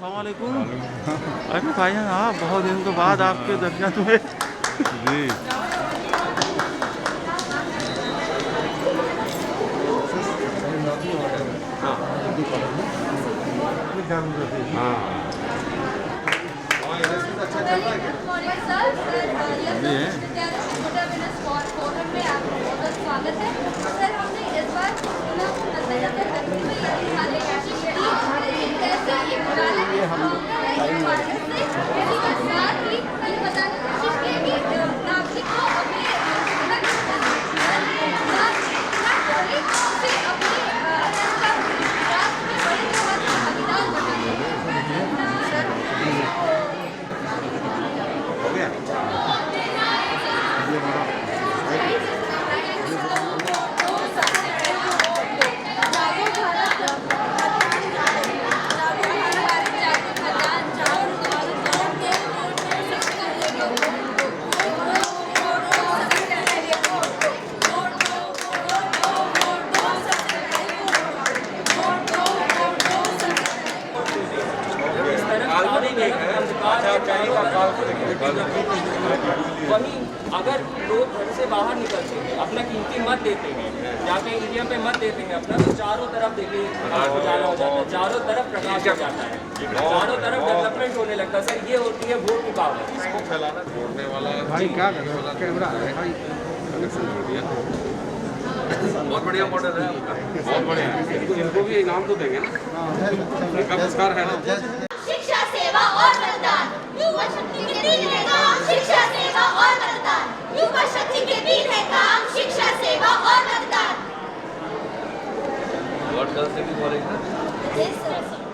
अस्सलाम वालेकुम। अरे भाईजान आप बहुत दिन के बाद आपके दर्शन हुए जी। स्वागत है सर। हमने इस बार मद्देनजर रखते हुए साथ ही ये बताने की कोशिश की कि नागरिक को अपने वहीं अगर लोग घर से बाहर निकलते हैं, अपना कीमती मत देते हैं, जाके ईवीएम पे मत देते हैं अपना, तो चारों तरफ देखिए उजाला हो जाता है, चारों तरफ प्रकाश हो जाता है, चारों तरफ डेवलपमेंट होने लगता है। सर ये होती है वोट की पावर। इसको फैलाना छोड़ने वाला भाई क्या कर रहे हो? कैमरा है भाई, बहुत बढ़िया मॉडल है आपका, बहुत बढ़िया। इनको भी इनाम तो देंगे ना, इनका पुरस्कार है ना। शिक्षा सेवा और मतदान, युवा शक्ति के दिन है काम, शिक्षा सेवा और मतदान, युवा शक्ति के दिन है काम, शिक्षा सेवा और मतदान।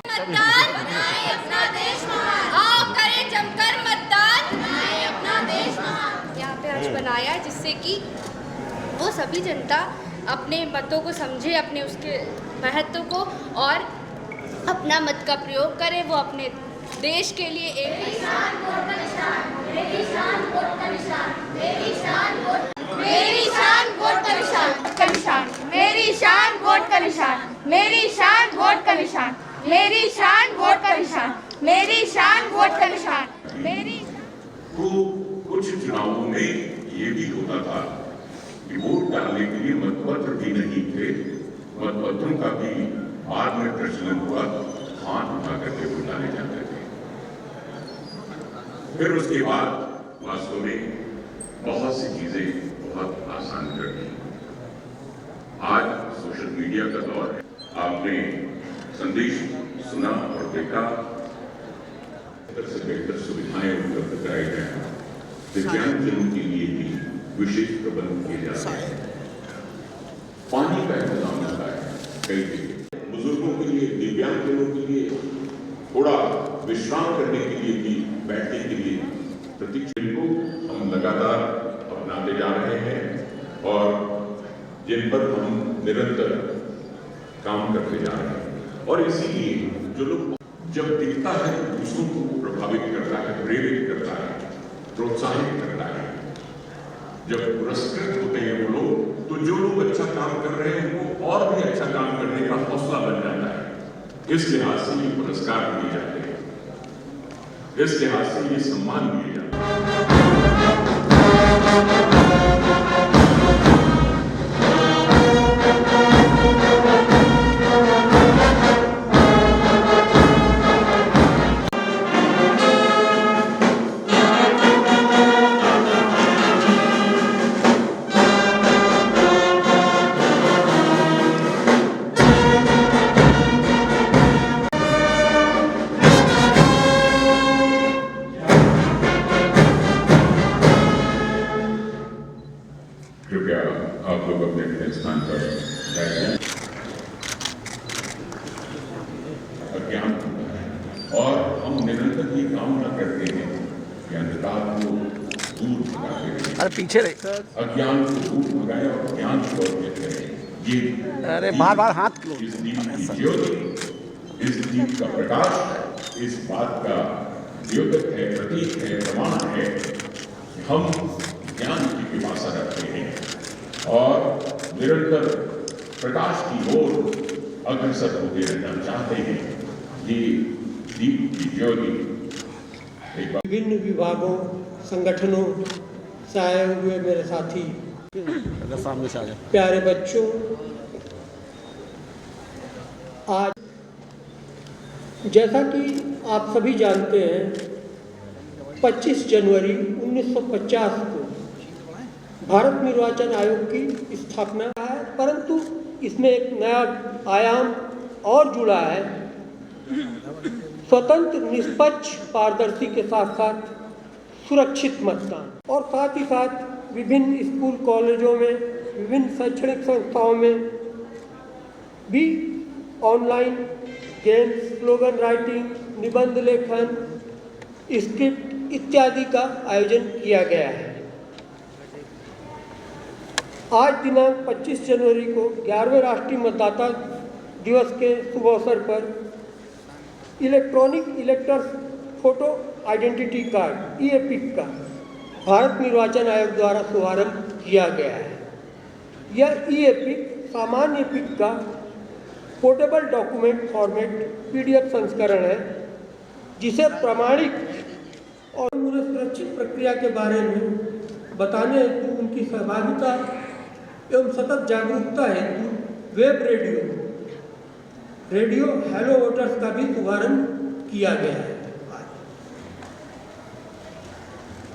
मतदान बनाए अपना देश महान, आओ करें जमकर मतदान, बनाए अपना देश महान। यहाँ पे आज बनाया है जिससे कि वो सभी जनता अपने मतों को समझे, अपने उसके महत्व को, और अपना मत का प्रयोग करे। वो अपने देश के लिए एक मेरी शान वोट का निशान, मेरी शान वोट का निशान, मेरी शान वोट, मेरी शान वोट का निशान, मेरी शान वोट का निशान, मेरी शान वोट का निशान, मेरी शान वोट का निशान, मेरी शान वोट का निशान, मेरी। तो कुछ चुनावों में ये भी होता था कि वोट डालने के लिए मतपत्र भी नहीं थे, मतपत्रों का भी बाद में प्रचलन हुआ, हाथ उठा करके वोट डाले जाते थे। फिर उसके बाद वास्तव में बहुत सी चीजें बहुत आसान कर दी। आज सोशल मीडिया का दौर है, आपने संदेश सुना और देखा, बेहतर से बेहतर सुविधाएं उपलब्ध कराई जाए, दिव्यांगजनों के लिए भी विशेष प्रबंध किए जाते हैं, पानी का इंतजाम होता है कई जगह, बुजुर्गों के लिए, दिव्यांगजनों के लिए थोड़ा विश्राम करने के लिए भी, बैठने के लिए प्रतीक्षा को हम लगातार अपनाते जा रहे हैं और जिन पर हम निरंतर काम करते जा रहे हैं। और इसीलिए जो लोग जब दिखता है दूसरों को प्रभावित करता है, प्रेरित करता है, प्रोत्साहित करता है, जब पुरस्कृत होते हैं वो लोग, तो जो लोग अच्छा काम कर रहे हैं वो और भी अच्छा काम करने का हौसला बन जाता है। इस लिहाज से ये पुरस्कार दिए जाते हैं, इस लिहाज से ये सम्मान दिए जाते हैं। कृपया आप लोग अपने अपने स्थान पर बैठ जाएं। अज्ञान और हम निरंतर ये कामना करते हैं कि अंधकार को दूर भगाते रहें, अरे पीछे रहे, अज्ञान को दूर भगाए और ज्ञान को अर्जित करें। ये अरे बार बार हाथ लो। इस दीप की ज्योति, इस दीप का प्रकाश इस बात का द्योतक है, प्रतीक है, प्रमाण है कि हम ज्ञान की पिपासा रखते हैं और निरंतर प्रकाश की ओर अग्रसर होते रहना चाहते हैं। ये दीप की ज्योति एक बार विभिन्न विभागों संगठनों से आए हुए मेरे साथी, अगर सामने से आ जाए। प्यारे बच्चों, आज जैसा कि आप सभी जानते हैं 25 जनवरी 1950 को भारत निर्वाचन आयोग की स्थापना है, परंतु इसमें एक नया आयाम और जुड़ा है। स्वतंत्र, निष्पक्ष, पारदर्शी के साथ साथ सुरक्षित मतदान, और साथ ही साथ विभिन्न स्कूल कॉलेजों में, विभिन्न शैक्षणिक संस्थाओं में भी ऑनलाइन गेम्स, स्लोगन राइटिंग, निबंध लेखन, स्क्रिप्ट इत्यादि का आयोजन किया गया है। आज दिनांक 25 जनवरी को 11वें राष्ट्रीय मतदाता दिवस के शुभ अवसर पर electronic electors photo identity card (ई-एपिक) का भारत निर्वाचन आयोग द्वारा शुभारंभ किया गया है। यह ई-एपिक सामान्य एपिक का पोर्टेबल डॉक्यूमेंट फॉर्मेट (PDF) संस्करण है, जिसे प्रमाणिक और सुरक्षित प्रक्रिया के बारे में बताने हेतु उनकी सहभागिता एवं सतत जागरूकता हेतु वेब रेडियो हेलो वोटर्स का भी शुभारंभ किया गया है।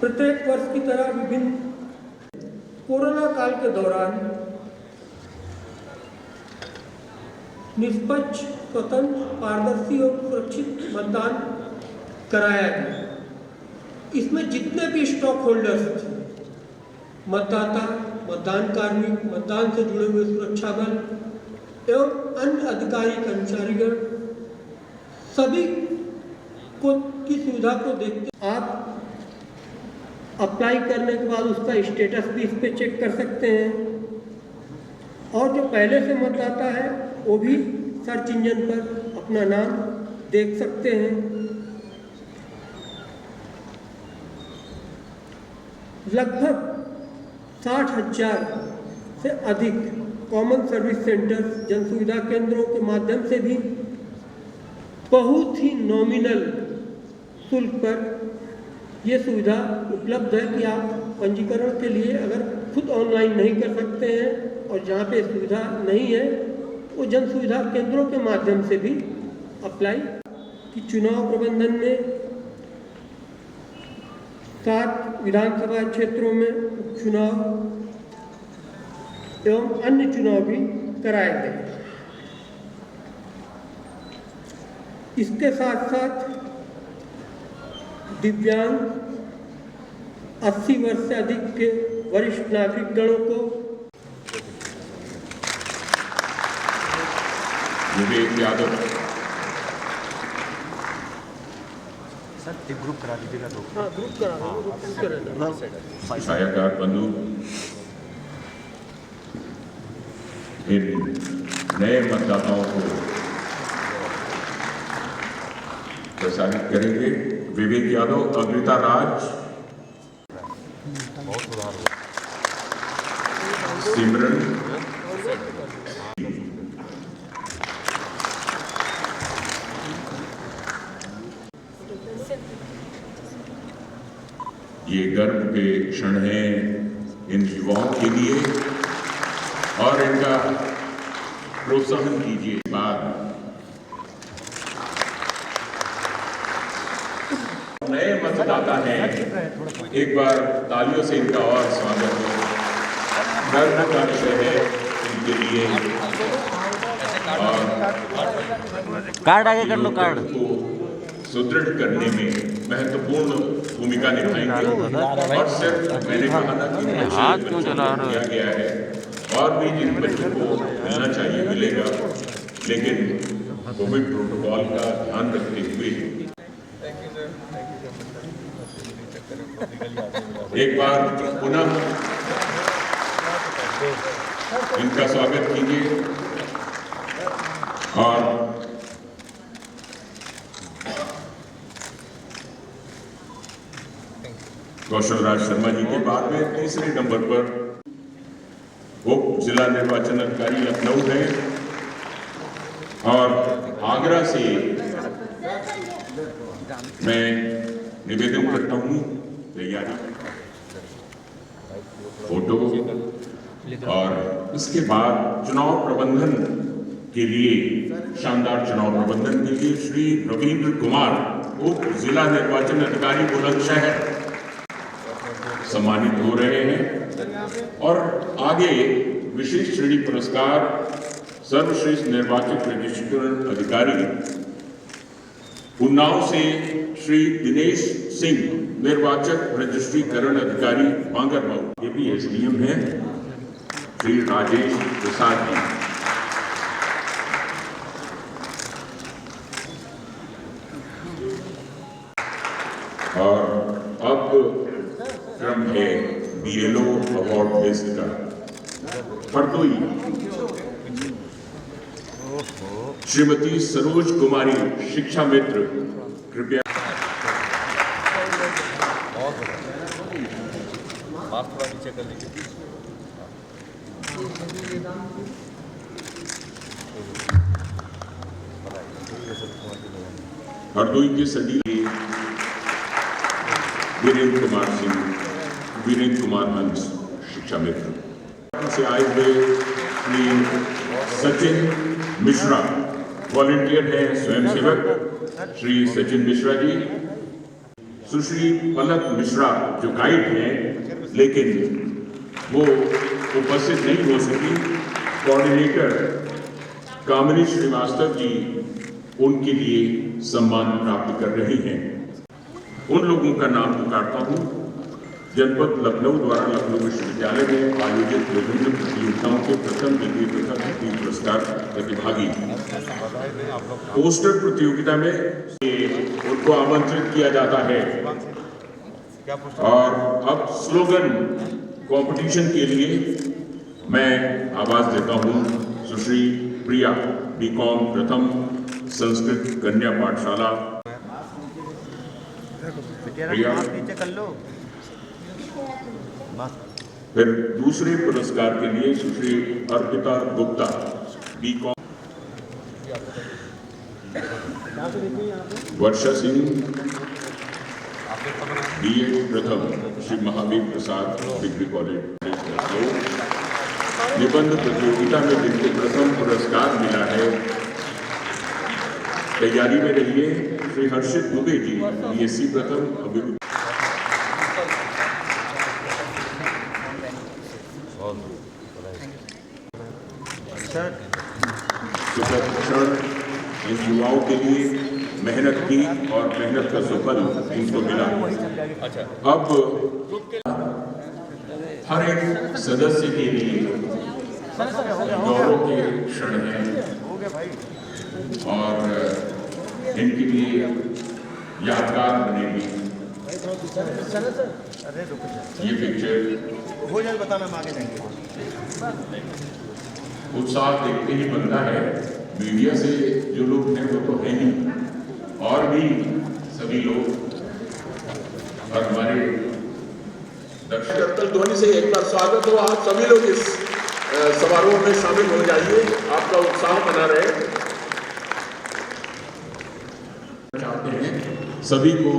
प्रत्येक वर्ष की तरह विभिन्न कोरोना काल के दौरान निष्पक्ष, स्वतंत्र, पारदर्शी और सुरक्षित मतदान कराया गया। इसमें जितने भी स्टॉक होल्डर्स थे, मतदाता, मतदान कार्मिक, मतदान से जुड़े हुए सुरक्षा बल एवं अन्य अधिकारी कर्मचारीगण, सभी को की सुविधा को देखते आप अप्लाई करने के बाद उसका स्टेटस भी इस पे चेक कर सकते हैं, और जो पहले से मतदाता है वो भी सर्च इंजन पर अपना नाम देख सकते हैं। लगभग 60,000 से अधिक कॉमन सर्विस सेंटर्स, जन सुविधा केंद्रों के माध्यम से भी बहुत ही नॉमिनल शुल्क पर यह सुविधा उपलब्ध है कि आप पंजीकरण के लिए अगर खुद ऑनलाइन नहीं कर सकते हैं और जहाँ पे सुविधा नहीं है, वो जन सुविधा केंद्रों के माध्यम से भी अप्लाई कि चुनाव प्रबंधन में 7 विधानसभा क्षेत्रों में उपचुनाव एवं अन्य चुनाव भी कराए गए। इसके साथ साथ दिव्यांग, 80 वर्ष से अधिक के वरिष्ठ नागरिक गणों को विवेक यादव सर एक ग्रुप करा दीजिएगा। हाँ, ग्रुप करा छायाकार बंधु इन नए मतदाताओं को प्रसारित करेंगे। विवेक यादव, अग्रिता राज, सिमरन, ये गर्व के क्षण हैं इन युवाओं के लिए और इनका प्रोत्साहन कीजिए। बाद नए मतदाता हैं, एक बार तालियों से इनका और स्वागत हो। गर्व का विषय है इनके लिए और कार्ड आगे कर लो, कार्ड को सुदृढ़ करने में महत्वपूर्ण भूमिका निभाएंगे। और सिर्फ मैंने कहा था कि हाथ क्यों चला रहे हो? किया गया है और भी जिन बच्चों को मिलना चाहिए मिलेगा, लेकिन कोविड प्रोटोकॉल का ध्यान रखते हुए एक बार पुनः इनका स्वागत कीजिए। और कौशल राज शर्मा जी के बाद में तीसरे नंबर पर उप जिला निर्वाचन अधिकारी लखनऊ है और आगरा से मैं निवेदन करता हूँ तैयारी फोटो और उसके बाद चुनाव प्रबंधन के लिए शानदार चुनाव प्रबंधन के लिए श्री रविंद्र कुमार उप जिला निर्वाचन अधिकारी बुलंदशहर सम्मानित हो रहे हैं। और आगे विशेष श्रेणी पुरस्कार सर्वश्रेष्ठ निर्वाचक रजिस्ट्रेशन अधिकारी उन्नाव से श्री दिनेश सिंह निर्वाचक रजिस्ट्रीकरण अधिकारी बांगरमऊ, ये भी एसडीएम है श्री राजेश प्रसाद जी। और अब क्रम है बीएलओ अवार्ड लिस्ट का। हरदोई श्रीमती सरोज कुमारी शिक्षा मित्र, कृपया। हरदोई के सदी वीरेंद्र कुमार सिंह, वीरेंद्र कुमार हंस शिक्षा मित्र से आए हुए श्री सचिन मिश्रा वॉलंटियर है, स्वयंसेवक श्री सचिन मिश्रा जी। सुश्री पलक मिश्रा जो गाइड हैं लेकिन वो उपस्थित नहीं हो सकी, कोऑर्डिनेटर कामिनी श्रीवास्तव जी उनके लिए सम्मान प्राप्त कर रही हैं। उन लोगों का नाम पुकारता हूँ जनपद लखनऊ द्वारा लखनऊ विश्वविद्यालय में आयोजित विभिन्न प्रतियोगिताओं के प्रथम, द्वितीय तथा तृतीय पुरस्कार प्रतिभागी। पोस्टर प्रतियोगिता में उनको आमंत्रित किया जाता है। और अब स्लोगन कंपटीशन के लिए मैं आवाज देता हूँ सुश्री प्रिया, बीकॉम प्रथम, संस्कृत कन्या पाठशाला। प्रिया। फिर दूसरे पुरस्कार के लिए सुश्री अर्पिता गुप्ता, बीकॉम। वर्षा सिंह बीएड प्रथम, श्री महावीर प्रसाद डिग्री कॉलेज। निबंध प्रतियोगिता में जिनको प्रथम पुरस्कार मिला है, तैयारी में रहिए श्री हर्षित दुबे जी, बीएससी प्रथम, अभिरुचि। इन युवाओं के लिए मेहनत की और मेहनत का सुफल इनको मिला। अब हर एक सदस्य के लिए गौरव के क्षण हैं और इनके लिए यादगार बनेगी ये पिक्चर। हो जाए बताना, हम आगे जाएंगे। उत्साह देखते ही बनता है। मीडिया से जो लोग हैं वो तो है ही, और भी सभी लोग और हमारे दर्शक ध्वनि से एक बार स्वागत हो। आप सभी लोग इस समारोह में शामिल हो जाइए, आपका उत्साह बना रहे। चाहते हैं सभी को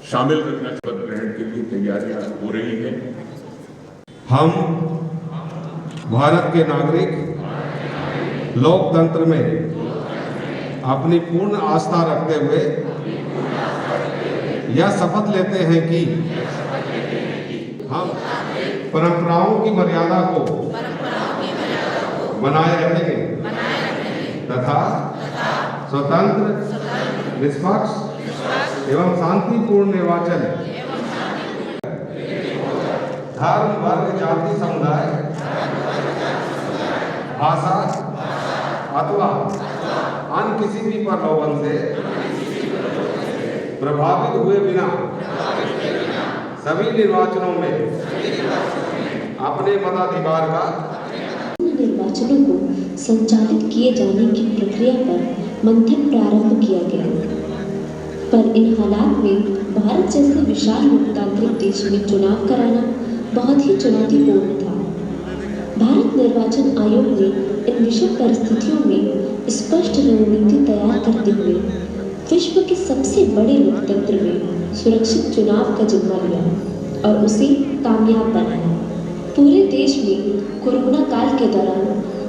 शामिल रखना। पद ग्रहण के लिए तैयारियां हो रही हैं। हम भारत के नागरिक लोकतंत्र में अपनी पूर्ण आस्था रखते हुए यह शपथ लेते हैं कि हम परंपराओं की मर्यादा को बनाए रखेंगे तथा स्वतंत्र, निष्पक्ष एवं शांतिपूर्ण निर्वाचन धर्म, वर्ग, जाति, समुदाय, भाषा अथवा अन्य किसी भी प्रलोभन से प्रभावित हुए बिना सभी निर्वाचनों में अपने मताधिकार का निर्वाचनों को संचालित किए जाने की प्रक्रिया पर मंथन प्रारंभ किया गया। पर इन हालात में भारत जैसे विशाल लोकतांत्रिक देश में चुनाव कराना बहुत ही चुनौतीपूर्ण था। भारत निर्वाचन आयोग ने इन विषम परिस्थितियों में स्पष्ट रणनीति तैयार करते हुए विश्व के सबसे बड़े लोकतंत्र में सुरक्षित चुनाव का जिम्मा लिया और उसे कामयाब बनाया। पूरे देश में कोरोना काल के दौरान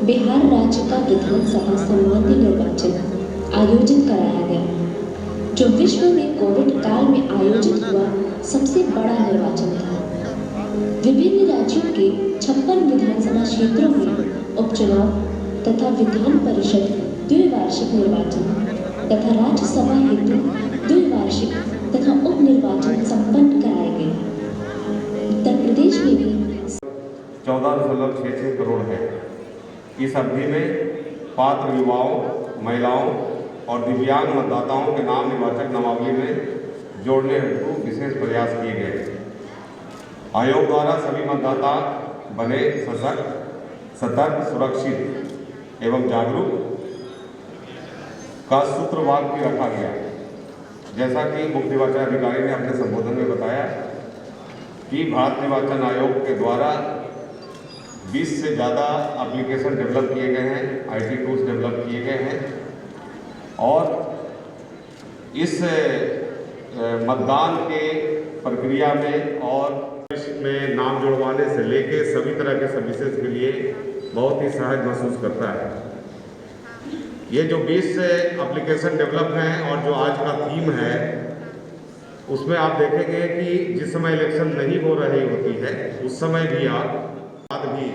बिहार राज्य का विधानसभा सामान्य निर्वाचन आयोजित कराया गया, जो विश्व में कोविड काल में आयोजित हुआ सबसे बड़ा निर्वाचन था। विभिन्न राज्यों के 56 विधानसभा क्षेत्रों में उपचुनाव तथा विधान परिषद द्विवार्षिक निर्वाचन तथा राज्यसभा हेतु द्विवार्षिक तथा उप निर्वाचन संपन्न कराए गए। उत्तर प्रदेश में भी 14.66 करोड़ है। इस अवधि में पात्र युवाओं, महिलाओं और दिव्यांग मतदाताओं के नाम निर्वाचक नामावली में जोड़ने हेतु विशेष प्रयास किए गए। आयोग द्वारा सभी मतदाता बने सशक्त, सतर्क, सुरक्षित एवं जागरूक का सूत्रवाद भी रखा गया। जैसा कि मुख्य निर्वाचन अधिकारी ने अपने संबोधन में बताया कि भारत निर्वाचन आयोग के द्वारा 20 से ज़्यादा एप्लीकेशन डेवलप किए गए हैं, आईटी टूल्स डेवलप किए गए हैं और इस मतदान के प्रक्रिया में और में नाम जुड़वाने से लेके सभी तरह के सर्विसेज के लिए बहुत ही सहज महसूस करता है। ये जो 20 एप्लीकेशन डेवलप हैं और जो आज का थीम है उसमें आप देखेंगे कि जिस समय इलेक्शन नहीं हो रही होती है उस समय भी बाद भी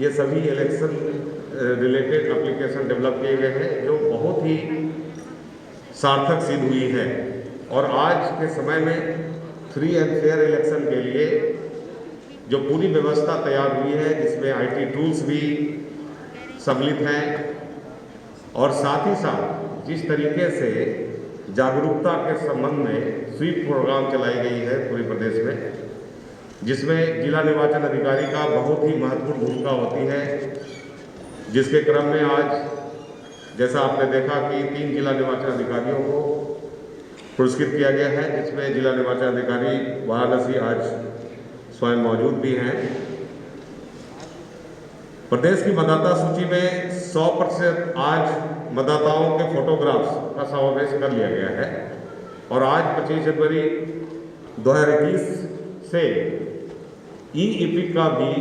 ये सभी इलेक्शन रिलेटेड एप्लीकेशन डेवलप किए गए हैं जो बहुत ही सार्थक सिद्ध हुई है। और आज के समय में फ्री एंड फेयर इलेक्शन के लिए जो पूरी व्यवस्था तैयार हुई है जिसमें आईटी टूल्स भी सम्मिलित हैं और साथ ही साथ जिस तरीके से जागरूकता के संबंध में स्वीप प्रोग्राम चलाई गई है पूरे प्रदेश में, जिसमें जिला निर्वाचन अधिकारी का बहुत ही महत्वपूर्ण भूमिका होती है, जिसके क्रम में आज जैसा आपने देखा कि 3 जिला निर्वाचन अधिकारियों को पुरस्कृत किया गया है, जिसमें जिला निर्वाचन अधिकारी वाराणसी आज स्वयं मौजूद भी हैं। प्रदेश की मतदाता सूची में 100% आज मतदाताओं के फोटोग्राफ्स का समावेश कर लिया गया है और आज 25 जनवरी 2021 से ई-इपिक का भी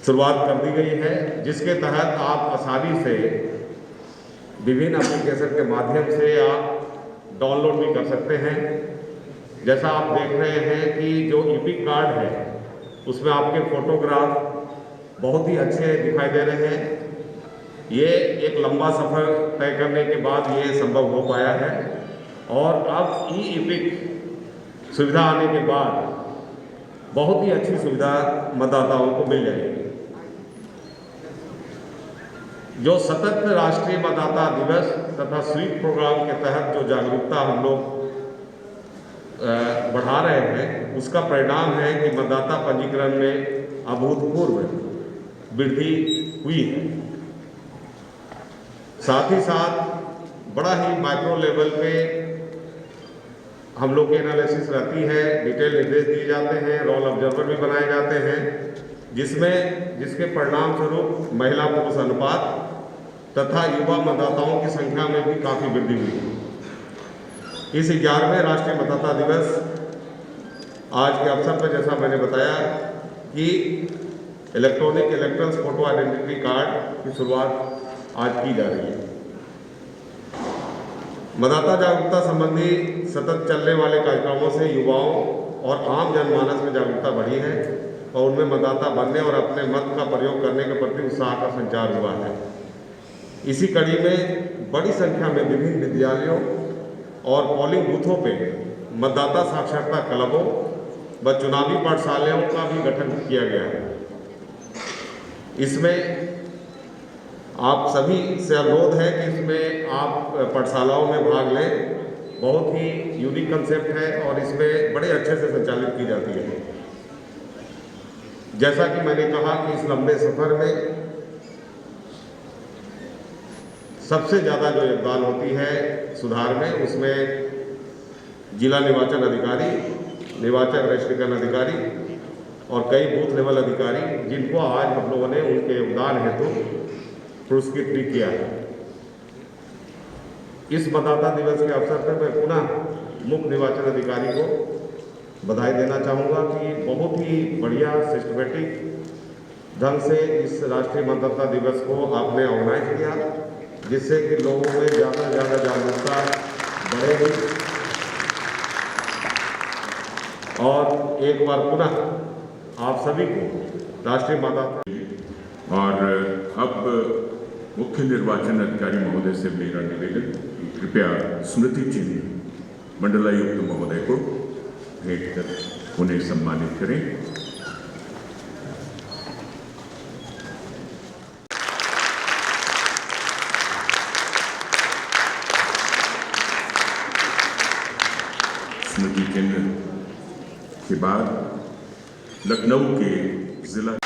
शुरुआत कर दी गई है, जिसके तहत आप आसानी से विभिन्न एप्लीकेशन के माध्यम से आप डाउनलोड भी कर सकते हैं। जैसा आप देख रहे हैं कि जो इपिक कार्ड है उसमें आपके फोटोग्राफ बहुत ही अच्छे दिखाई दे रहे हैं। ये एक लंबा सफ़र तय करने के बाद ये संभव हो पाया है और अब ई-इपिक सुविधा आने के बाद बहुत ही अच्छी सुविधा मतदाताओं को मिल जाएगी। जो सतत राष्ट्रीय मतदाता दिवस तथा स्वीप प्रोग्राम के तहत जो जागरूकता हम लोग बढ़ा रहे हैं उसका परिणाम है कि मतदाता पंजीकरण में अभूतपूर्व वृद्धि हुई है। साथ ही साथ बड़ा ही माइक्रो लेवल पे हम लोग की एनालिसिस रहती है, डिटेल निर्देश दिए जाते हैं, रोल ऑब्जर्वर भी बनाए जाते हैं, जिसके परिणाम स्वरूप महिला पुरुष अनुपात तथा युवा मतदाताओं की संख्या में भी काफ़ी वृद्धि हुई। इस 11वें राष्ट्रीय मतदाता दिवस आज के अवसर पर जैसा मैंने बताया कि electronic electors photo identity card की शुरुआत आज की जा रही है। मतदाता जागरूकता संबंधी सतत चलने वाले कार्यक्रमों से युवाओं और आम जनमानस में जागरूकता बढ़ी है और उनमें मतदाता बनने और अपने मत का प्रयोग करने के प्रति उत्साह का संचार हुआ है। इसी कड़ी में बड़ी संख्या में विभिन्न विद्यालयों और पोलिंग बूथों पे मतदाता साक्षरता क्लबों व चुनावी पाठशालाओं का भी गठन किया गया है। इसमें आप सभी से अनुरोध है कि इसमें आप पाठशालाओं में भाग लें। बहुत ही यूनिक कंसेप्ट है और इसमें बड़े अच्छे से संचालित की जाती है। जैसा कि मैंने कहा कि इस लंबे सफर में सबसे ज़्यादा जो योगदान होती है सुधार में, उसमें जिला निर्वाचन अधिकारी, निर्वाचन रजिस्ट्रेशन अधिकारी और कई बूथ लेवल अधिकारी, जिनको आज हम लोगों ने उनके योगदान हेतु पुरस्कृत भी किया है। इस मतदाता दिवस के अवसर पर मैं पुनः मुख्य निर्वाचन अधिकारी को बधाई देना चाहूँगा कि बहुत ही बढ़िया सिस्टमेटिक ढंग से इस राष्ट्रीय मतदाता दिवस को आपने ऑर्गेनाइज किया, जिससे कि लोगों में ज़्यादा से ज़्यादा जागरूकता बढ़ेगी। और एक बार पुनः आप सभी को राष्ट्रीय मतदाता। और अब मुख्य निर्वाचन अधिकारी महोदय से मेरा निवेदन, कृपया स्मृति चिन्ह मंडलायुक्त महोदय को भेंट कर उन्हें सम्मानित करें। स्मृति चिन्ह के बाद लखनऊ के जिला